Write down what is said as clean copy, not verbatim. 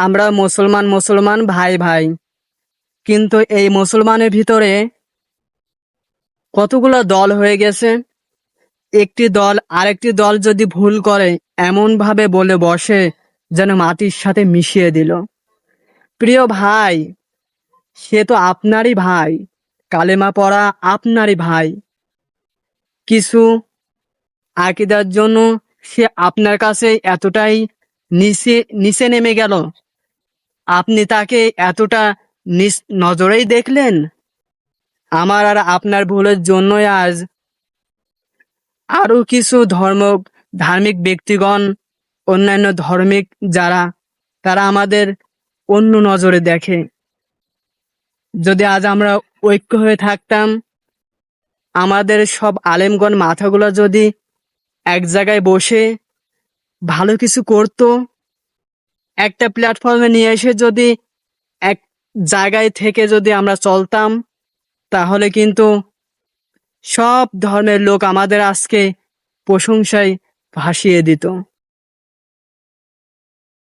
আমরা মুসলমান মুসলমান ভাই ভাই, কিন্তু এই মুসলমানের ভিতরে কতগুলো দল হয়ে গেছে। একটি দল আরেকটি দল যদি ভুল করে এমন ভাবে বলে বসে যেন মাটির সাথে মিশিয়ে দিল। প্রিয় ভাই, সে তো আপনারই ভাই, কালেমা পড়া আপনারই ভাই। কিছু আকীদার জন্য সে আপনার কাছে এতটাই নিচে নিচে নেমে গেল, আপনি তাকে এতটা নিচ নজরেই দেখলেন। আমার আর আপনার ভুলের জন্যই আজ আরো কিছু ধার্মিক ব্যক্তিগণ, অন্যান্য ধর্মিক যারা, তারা আমাদের অন্য নজরে দেখে। যদি আজ আমরা ঐক্য হয়ে থাকতাম, আমাদের সব আলেমগণ মাথাগুলো যদি এক জায়গায় বসে ভালো কিছু করত, একটা প্ল্যাটফর্মে নিয়ে এসে যদি এক জায়গায় থেকে যদি আমরা চলতাম, তাহলে কিন্তু সব ধর্মের লোক আমাদের আজকে প্রশংসায় ভাসিয়ে দিত।